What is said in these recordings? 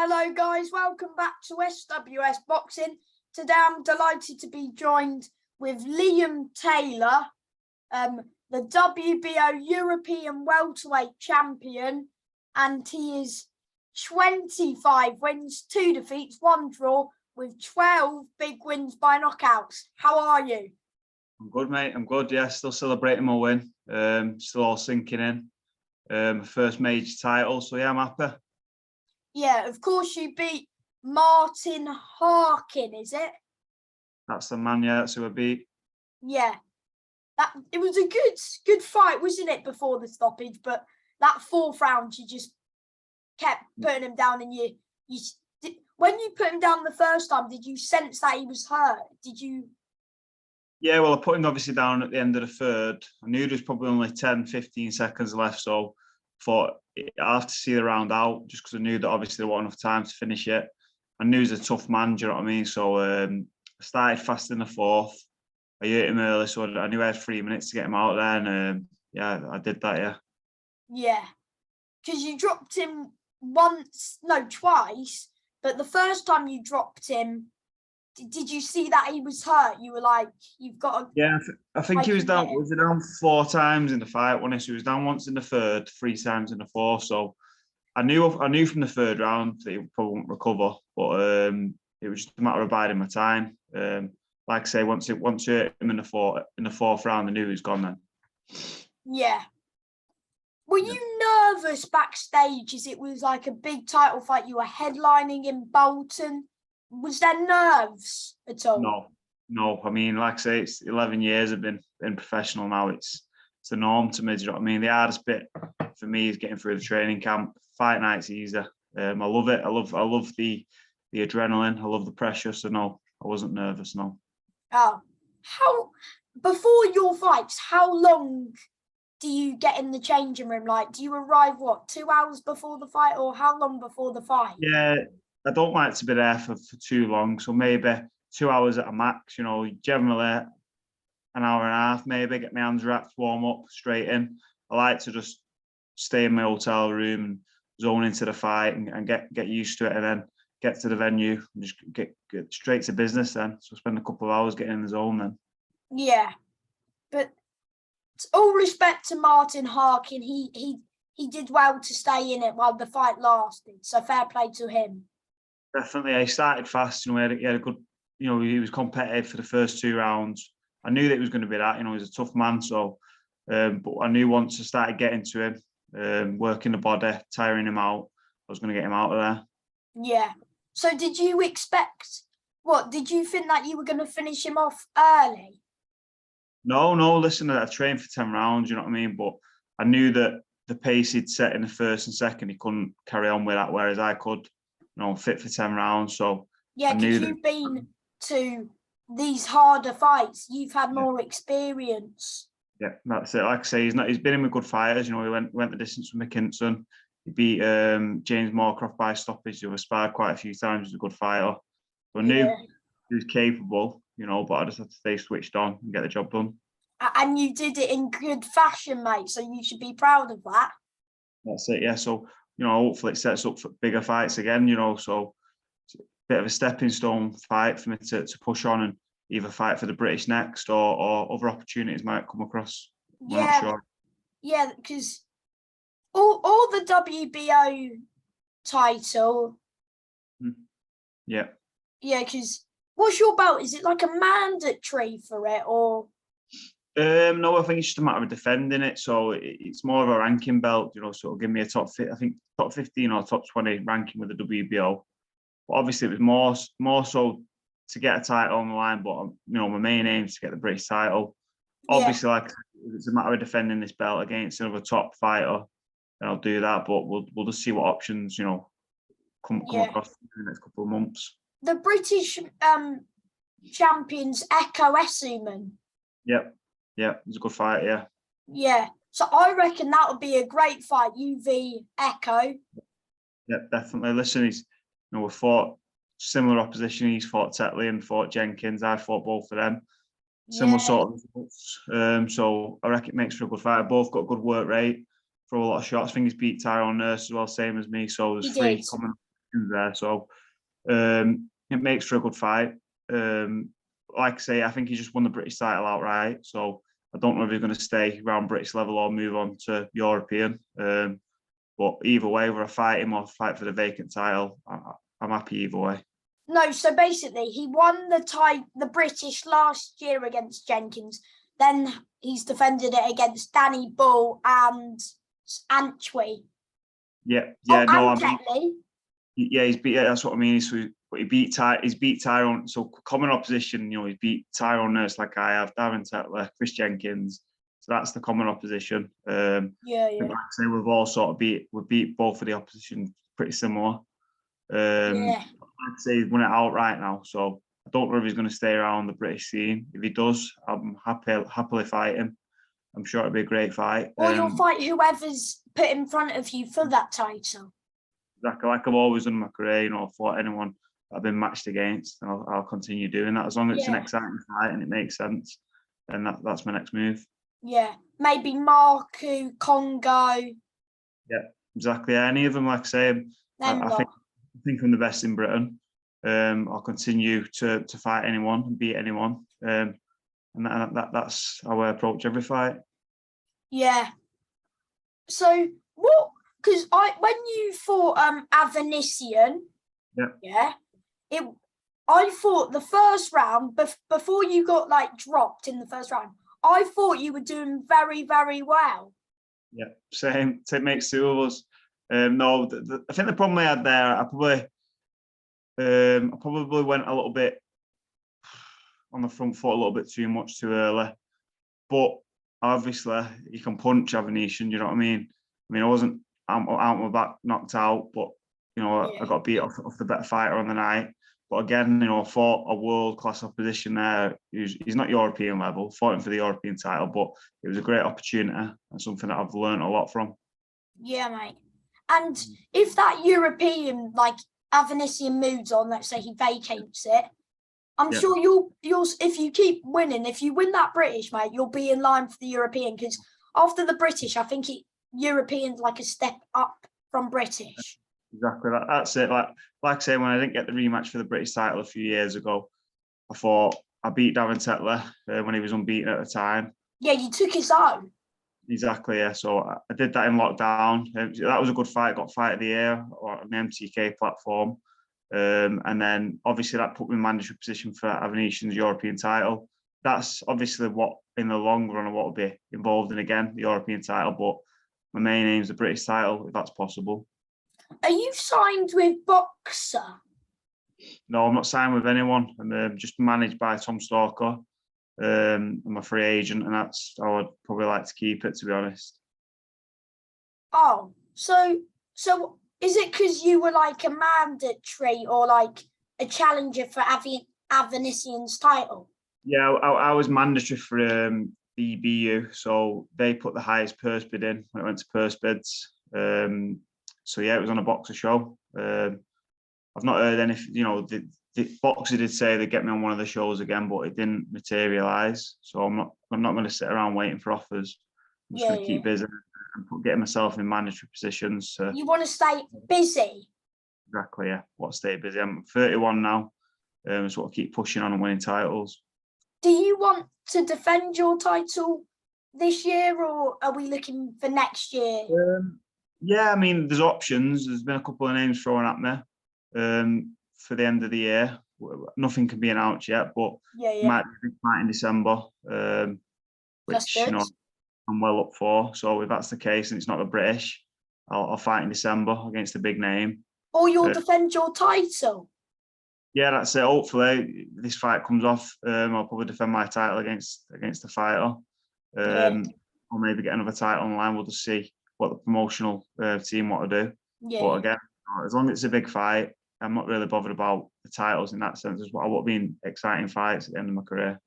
Hello guys, welcome back to SWS Boxing. Today I'm delighted to be joined with Liam Taylor, the WBO European welterweight champion, and he is 25 wins, 2 defeats, 1 draw, with 12 big wins by knockouts. How are you? I'm good, mate. I'm good. Yeah, still celebrating my win. Still all sinking in. My first major title, so yeah, I'm happy. Yeah, of course you beat Martin Harkin, is it? That's the man. Yeah, that's who I beat. Yeah, it was a good fight, wasn't it, before the stoppage? But that 4th round, you just kept putting him down, and when you put him down the first time, did you sense that he was hurt? Did you? Yeah, well, I put him obviously down at the end of the third. I knew there was probably only 10, 15 seconds left, so I thought I have to see the round out just because I knew that obviously there wasn't enough time to finish it. I knew he was a tough man, do you know what I mean? So I started fast in the 4th. I hit him early, so I knew I had 3 minutes to get him out there, and yeah, I did that, yeah. Yeah, because you dropped him twice, but the first time you dropped him, did you see that he was hurt? You were like, you've got to... Yeah, I think he was down. Was he down 4 times in the fight? When he was down once in the 3rd, 3 times in the 4th. So I knew from the 3rd round that he probably wouldn't recover, but it was just a matter of biding my time. Like I say, once it hit him in the 4th round, I knew he was gone then. Yeah. Were you nervous backstage as it was like a big title fight? You were headlining in Bolton. Was there nerves at all? No. I mean, like I say, it's 11 years I've been professional now. It's the norm to me. Do you know what I mean? The hardest bit for me is getting through the training camp. Fight night's easier. I love it. I love the adrenaline. I love the pressure. So no, I wasn't nervous. No. Oh, before your fights, how long do you get in the changing room? Like, do you arrive 2 hours before the fight, or how long before the fight? Yeah, I don't like to be there for too long. So maybe 2 hours at a max. You know, generally an hour and a half, maybe get my hands wrapped, warm up, straight in. I like to just stay in my hotel room and zone into the fight and get used to it, and then get to the venue and just get straight to business then. So spend a couple of hours getting in the zone then. Yeah, but all respect to Martin Harkin, he did well to stay in it while the fight lasted. So fair play to him. Definitely, he started fast. You know, he had a good. You know, he was competitive for the first 2 rounds. I knew that he was going to be that. You know, he's a tough man. So, but I knew once I started getting to him, working the body, tiring him out, I was going to get him out of there. Yeah. So did you expect, did you think that you were going to finish him off early? No, listen, I trained for 10 rounds, you know what I mean? But I knew that the pace he'd set in the 1st and 2nd, he couldn't carry on with that, whereas I could, you know, fit for 10 rounds. So yeah, because you've been to these harder fights. You've had more experience. Yeah, that's it. Like I say, he's been in with good fighters. You know, he went the distance with McKinson. He beat James Moorcroft by stoppage. He sparred quite a few times. He's a good fighter. So I knew he was capable, you know, but I just had to stay switched on and get the job done. And you did it in good fashion, mate. So you should be proud of that. That's it, yeah. So, you know, hopefully it sets up for bigger fights again, you know. So it's a bit of a stepping stone fight for me to push on and either fight for the British next or other opportunities might come across. I'm not sure. Yeah, because all the WBO title. Yeah. Yeah, because what's your belt? Is it like a mandatory for it, or? No, I think it's just a matter of defending it. So it's more of a ranking belt, you know. So it'll give me a top 15 or top 20 ranking with the WBO. But obviously, it was more so to get a title on the line. But you know, my main aim is to get the British title. Obviously, like it's a matter of defending this belt against another top fighter, then I'll do that. But we'll just see what options, you know, come across in the next couple of months. The British champions, Echo Essuman. Yeah, it's a good fight. Yeah. So I reckon that would be a great fight. You v Echo. Yeah, definitely. Listen, we fought similar opposition. He's fought Tetley and fought Jenkins. I fought both of them. Similar sort of results. So I reckon it makes for a good fight. Both got good work rate, throw a lot of shots. I think he's beat Tyrone Nurse as well, same as me. So there's 3 coming. there. So it makes for a good fight. Like I say, I think he just won the British title outright. So I don't know if he's going to stay around British level or move on to European. But either way, whether I fight him or fight for the vacant title, I'm happy either way. No, so basically he won the British last year against Jenkins. Then he's defended it against Danny Bull and Antwi. Yeah, Tetley. He's beat. That's what I mean. But he beat Tyrone. So common opposition, he's beat Tyrone Nurse like I have, Darren Tetler, Chris Jenkins. So that's the common opposition. Yeah. Like I say, we've all sort of beat both of the opposition pretty similar. I'd say he's won it outright now. So I don't know if he's going to stay around the British scene. If he does, I'm happily fight him. I'm sure it'll be a great fight. Or you'll fight whoever's put in front of you for that title. Exactly, like I've always done in my career, I've fought anyone that I've been matched against, and I'll continue doing that as long as it's an exciting fight and it makes sense. And that's my next move. Yeah, maybe Marku, Congo. Yeah, exactly. Any of them, like I say, I think I'm the best in Britain. I'll continue to fight anyone and beat anyone, and that's how I approach every fight. Yeah. So what? Because when you fought Avanesian, I thought the first round before you got dropped in the first round, I thought you were doing very, very well. Yeah, same. It makes two of us. No, I think the problem I had there, I probably went a little bit on the front foot a little bit too much too early. But obviously, you can punch Avanesian. You know what I mean? I wasn't out my back knocked out, but I got beat off the better fighter on the night. But again, I fought a world-class opposition there. He's not European level, fought him for the European title, but it was a great opportunity and something that I've learned a lot from. Yeah, mate. And if that European, Avanesian moves on, let's say he vacates it, I'm sure you'll if you keep winning, if you win that British, mate, you'll be in line for the European, because after the British, I think European's like a step up from British. Exactly, that's it. Like I say, when I didn't get the rematch for the British title a few years ago, I thought I beat Darren Tetler when he was unbeaten at the time. Yeah, you took his own. Exactly, yeah. So I did that in lockdown. That was a good fight. Got fight of the year on the MTK platform. And then obviously that put me in mandatory position for Avanesian's European title. That's obviously what in the long run I want to be involved in again, the European title. But my main aim is the British title, if that's possible. Are you signed with Boxer? No, I'm not signed with anyone. I'm just managed by Tom Stalker. I'm a free agent, and that's how I'd probably like to keep it, to be honest. Oh, so is it because you were a mandatory or a challenger for Avanesian's title? Yeah, I was mandatory for the EBU, so they put the highest purse bid in when it went to purse bids. So yeah, it was on a Boxer show. I've not heard anything. The Boxer did say they'd get me on one of the shows again, but it didn't materialise. So I'm not going to sit around waiting for offers. I'm just going to keep busy and getting myself in mandatory positions. You want to stay busy? Exactly, yeah. Want to stay busy. I'm 31 now, so I'll keep pushing on and winning titles. Do you want to defend your title this year, or are we looking for next year? Yeah, there's options. There's been a couple of names thrown at me for the end of the year. Nothing can be announced yet, but might in December, which I'm well up for. So if that's the case and it's not the British, I'll fight in December against a big name. Or you'll defend your title. Yeah, that's it. Hopefully this fight comes off. I'll probably defend my title against the fighter. Or maybe get another title online. We'll just see what the promotional team want to do. But again, as long as it's a big fight, I'm not really bothered about the titles in that sense. I want to be in exciting fights at the end of my career.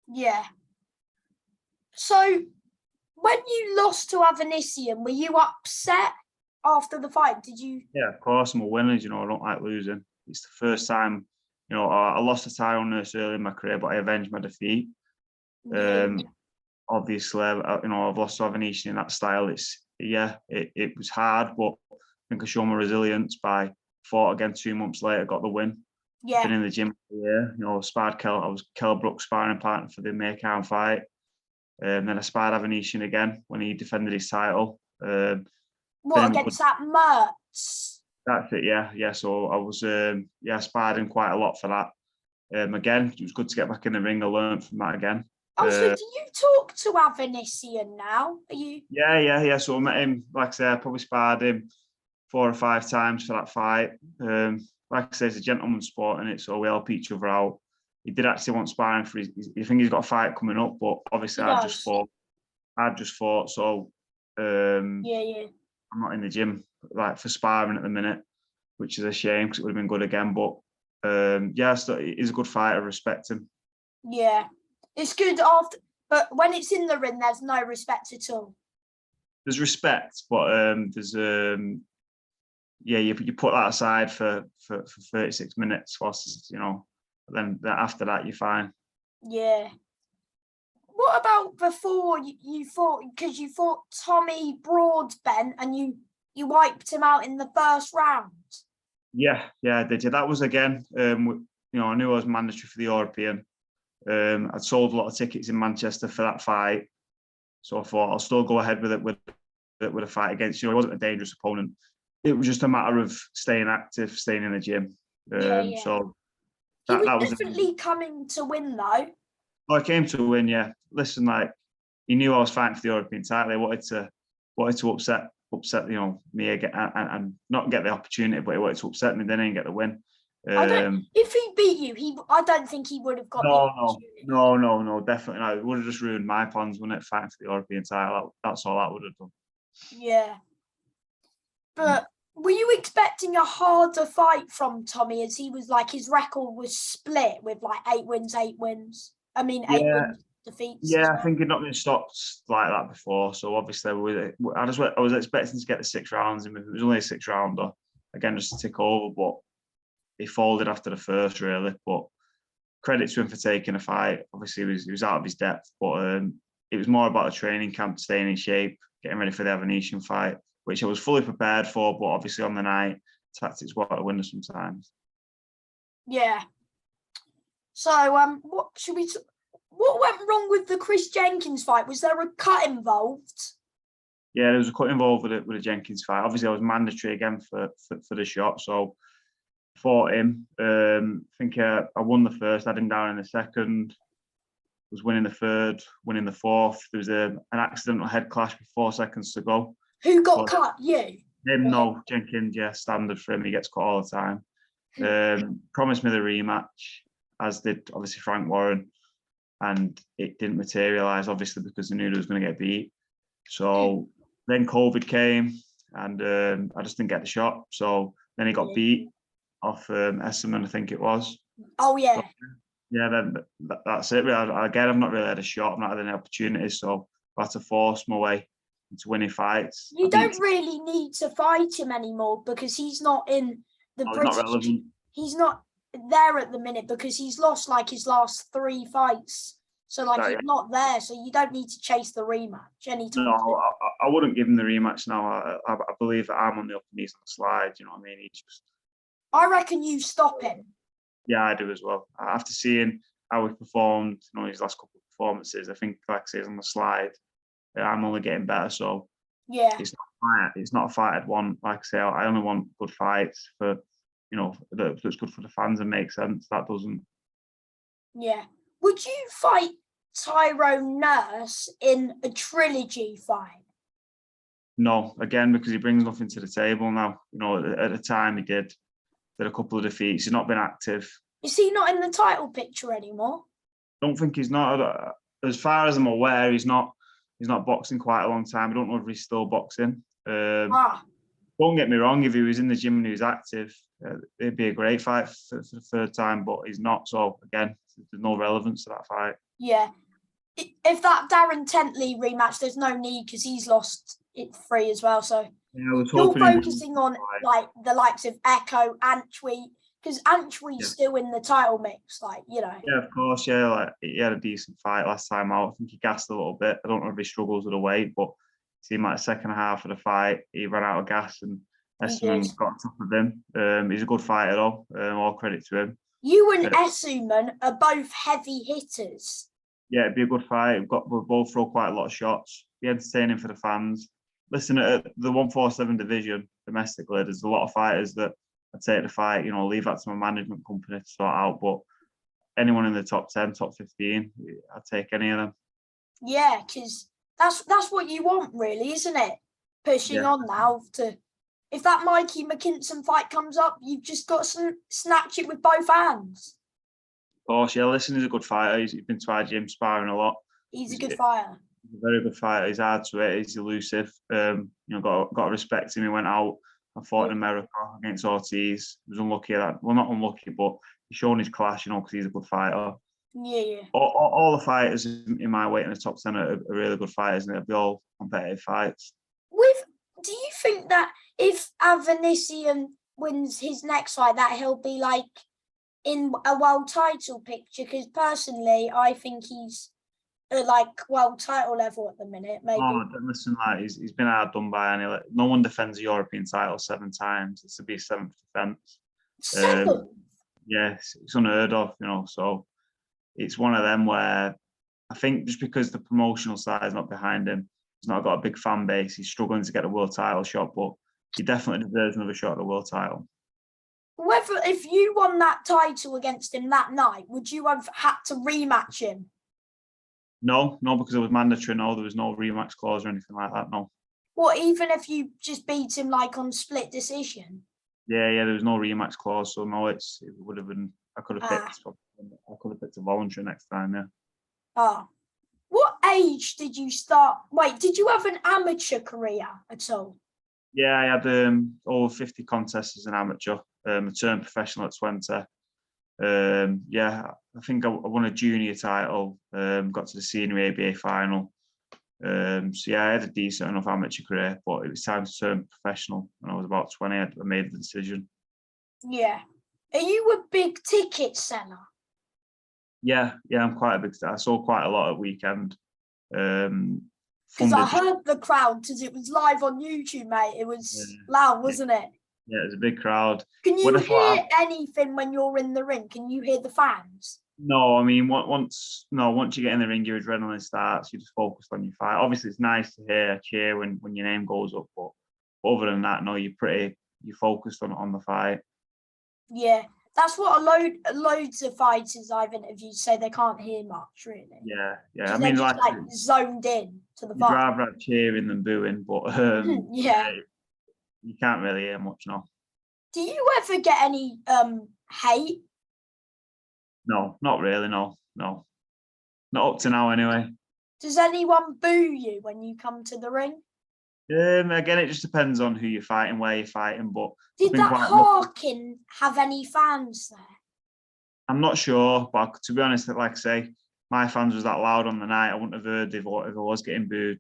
Yeah. So when you lost to Avanesian, were you upset after the fight? Did you? Yeah, of course. I'm a winner. I don't like losing. It's the first time, I lost to Tyrone Nurse early in my career, but I avenged my defeat. Obviously, I've lost to Avanesian in that style. It was hard, but I think I showed my resilience by fought again 2 months later, got the win. Yeah. Been in the gym for a year. You know, I was Kell Brook's sparring partner for the Maycam fight. Then I sparred Avanesian again when he defended his title. What, against that Mertz? That's it, yeah. So I was, I sparred him quite a lot for that. Again, it was good to get back in the ring. I learned from that again. Oh, so do you talk to Avanesian now? Are you? Yeah. So I met him, like I say, I probably sparred him 4 or 5 times for that fight. Like I say, it's a gentleman's sport, in it, so we help each other out. He did actually want sparring for his. I think he's got a fight coming up, but obviously I just fought. So Yeah. I'm not in the gym like for sparring at the minute, which is a shame because it would have been good again. But so he's a good fighter. Respect him. Yeah, it's good after, but when it's in the ring, there's no respect at all. There's respect, but there's you put that aside for 36 minutes whilst, you know, then after that you're fine. Yeah. What about before you fought, because you fought Tommy Broadbent and you wiped him out in the first round? Yeah, I did. Yeah, that was again, you know, I knew I was mandatory for the European. I'd sold a lot of tickets in Manchester for that fight, so I thought I'll still go ahead with it with a fight against, you know, it wasn't a dangerous opponent. It was just a matter of staying active, staying in the gym. Yeah. So he that was was definitely coming to win, though. I came to win. Yeah, listen, like, he knew I was fighting for the European title. He wanted to upset, you know, me again and not get the opportunity, but he wanted to upset me. Then he didn't get the win. If he beat you, I don't think he would have got the opportunity. No, definitely not. It would have just ruined my plans, wouldn't it? Fighting for the European title. That's all that would have done. Yeah. But were you expecting a harder fight from Tommy, as he was like, his record was split with like 8 wins? I mean, 8 wins, defeats. Yeah, I think he'd not been stopped like that before. So obviously, I was expecting to get the 6 rounds. It was only a 6 rounder, again, just to tick over. But he folded after the first, really. But credit to him for taking a fight. Obviously, he was out of his depth, but it was more about a training camp, staying in shape, getting ready for the Avanesian fight, which I was fully prepared for. But obviously, on the night, tactics work a wonder sometimes. Yeah. So, what went wrong with the Chris Jenkins fight? Was there a cut involved? Yeah, there was a cut involved with the Jenkins fight. Obviously, I was mandatory again for the shot, so fought him. I think I won the first, had him down in the second, was winning the third, winning the fourth. There was an accidental head clash with 4 seconds to go. Who got cut? You? Him, no. Jenkins, yeah, standard for him. He gets cut all the time. Promised me the rematch, as did obviously Frank Warren, and it didn't materialise, obviously, because they knew he was going to get beat. So then COVID came, and I just didn't get the shot. So then he got beat off Esserman, I think it was. Oh, yeah. So, yeah, then that's it. Again, I've not really had a shot. I've not had any opportunities, so I had to force my way into winning fights. You don't really need to fight him anymore because he's not in the British. Not relevant. He's not there at the minute because he's lost like his last 3 fights. So he's not there. So you don't need to chase the rematch anytime. No, I wouldn't give him the rematch now. I believe that I'm on the up and he's on the slide. You know what I mean? I reckon you stop him. Yeah, I do as well. After seeing how he performed, you know, his last couple of performances, I think, like I say, he's on the slide. I'm only getting better. So yeah, it's not a fight I'd want. Like I say, I only want good fights for, you know, that's good for the fans and makes sense. That doesn't. Yeah. Would you fight Tyrone Nurse in a trilogy fight? No, again, because he brings nothing to the table now. You know, at the time he did a couple of defeats. He's not been active. Is he not in the title picture anymore? Don't think he's not. As far as I'm aware, he's not boxing quite a long time. I don't know if he's still boxing. Don't get me wrong, if he was in the gym and he was active, it'd be a great fight for the third time, but he's not. So again, there's no relevance to that fight. Yeah. If that Darren Tentley rematch, there's no need because he's lost it 3 as well. So yeah, you're focusing on like the likes of Echo, Antwi, because Antwi's still in the title mix, like, you know. Yeah, of course, yeah. Like, he had a decent fight last time out. I think he gassed a little bit. I don't know if he struggles with the weight, but it seemed like the second half of the fight, he ran out of gas and Essuman got on top of him. He's a good fighter though. All credit to him. You and Essuman are both heavy hitters. Yeah, it'd be a good fight. We'll both throw quite a lot of shots. Be entertaining for the fans. Listen, at the 147 division domestically, there's a lot of fighters that I'd take the fight. Leave that to my management company to sort out. But anyone in the top 10, top 15, I'd take any of them. Yeah, because that's what you want, really, isn't it? Pushing on now to. If that Mikey McKinson fight comes up, you've just got to snatch it with both hands. Of course, yeah. Listen, he's a good fighter. He's been to our gym sparring a lot. He's a good fighter. He's a very good fighter. He's hard to hit. He's elusive. Got to respect him. He went out and fought in America against Ortiz. He was unlucky at that. Well, not unlucky, but he's shown his class. Because he's a good fighter. Yeah. All the fighters in my weight in the top 10 are really good fighters, and they'll be all competitive fights. Do you think that if Avanesian wins his next fight, that he'll be like in a world title picture? Because personally, I think he's like world title level at the minute. Maybe. Oh, listen, he's been outdone by any. No one defends a European title 7 times. This would be his 7th defence. 7? Yes, it's unheard of. So it's one of them where I think just because the promotional side is not behind him. He's not got a big fan base. He's struggling to get a world title shot, but he definitely deserves another shot at the world title. If you won that title against him that night, would you have had to rematch him? No, because it was mandatory. No, there was no rematch clause or anything like that. No. What, even if you just beat him like on split decision? Yeah, there was no rematch clause, so no, it would have been. I could have picked a voluntary next time. Yeah. Oh. What age did you start? Wait, did you have an amateur career at all? Yeah, I had over 50 contests as an amateur. I turned professional at 20. I think I won a junior title. Got to the senior ABA final. I had a decent enough amateur career, but it was time to turn professional when I was about 20. I made the decision. Yeah. Are you a big ticket seller? Yeah, I'm quite a big star. I sold quite a lot at weekend. Because I heard the crowd, because it was live on YouTube, mate. It was loud, wasn't it? Yeah, it was a big crowd. Can you hear anything when you're in the ring? Can you hear the fans? No, I mean, once you get in the ring, your adrenaline starts. You just focus on your fight. Obviously, it's nice to hear a cheer when your name goes up, but other than that, no, you're focused on the fight. Yeah. That's what loads of fighters I've interviewed say they can't hear much, really. Yeah. I mean, just like zoned in to the fight. You'd rather have cheering than booing, but you can't really hear much now. Do you ever get any hate? No, not really. No, not up to now anyway. Does anyone boo you when you come to the ring? Again, it just depends on who you're fighting, where you're fighting. But did that Harkin have any fans there? I'm not sure, but to be honest, like I say, my fans was that loud on the night. I wouldn't have heard if I was getting booed.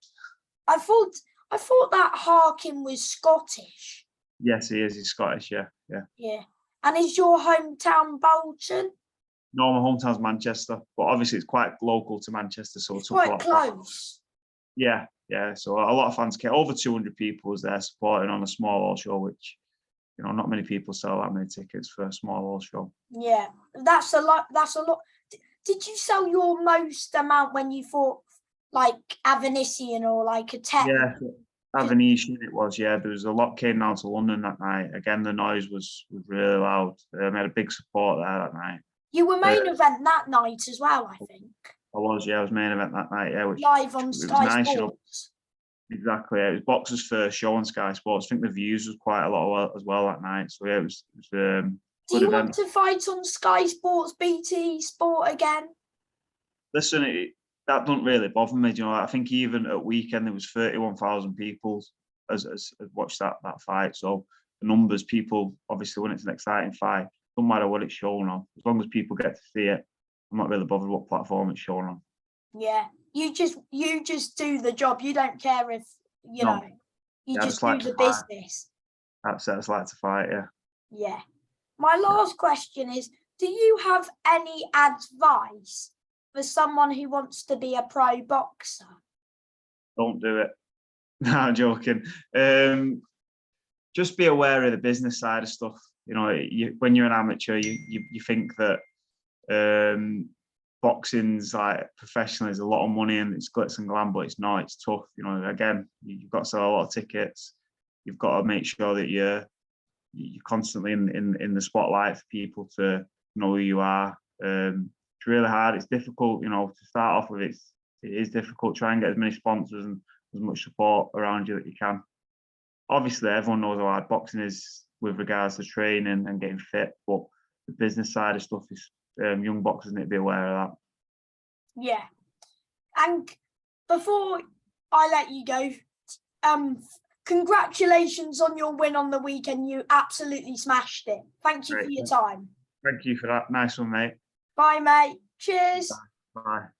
I thought that Harkin was Scottish. Yes, he is. He's Scottish. Yeah. And is your hometown Bolton? No, my hometown's Manchester, but obviously it's quite local to Manchester, so it's quite close. Yeah. So a lot of fans came. Over 200 people was there supporting on a small hall show, which not many people sell that many tickets for a small hall show. Yeah, that's a lot. Did you sell your most amount when you fought like Avanesian or like a Tech? Yeah, Avanesian it was. Yeah, there was a lot came down to London that night. Again, the noise was really loud. We had a big support there that night. You were main event that night as well, I think. I was main event that night. Yeah, which live on Sky Sports. Exactly. Yeah. It was Boxer's first show on Sky Sports. I think the views was quite a lot as well that night. So yeah, it was Do you want to fight on Sky Sports, BT Sport again? Listen, that doesn't really bother me. I think even at weekend there was 31,000 people as watched that fight. So the numbers, people obviously when it's an exciting fight, no matter what it's shown on, as long as people get to see it, I'm not really bothered what platform it's shown on. Yeah, you just do the job. You don't care if you just do the business. That's it. I just like to fight. Yeah. Yeah. My last question is: do you have any advice for someone who wants to be a pro boxer? Don't do it. No, I'm joking. just be aware of the business side of stuff. You know, when you're an amateur, you think that boxing's like professional, is a lot of money and it's glitz and glam, but it's not. It's tough. You know, again, you've got to sell a lot of tickets. You've got to make sure that you're constantly in the spotlight for people to know who you are. It's really hard. It's difficult. You know, to start off with, it is difficult. Try and get as many sponsors and as much support around you that you can. Obviously, everyone knows how hard boxing is with regards to training and getting fit, but the business side of stuff is young boxers need to be aware of that. Yeah. And before I let you go, congratulations on your win on the weekend. You absolutely smashed it. Thank you for your time. Thank you for that. Nice one, mate. Bye, mate. Cheers. Bye.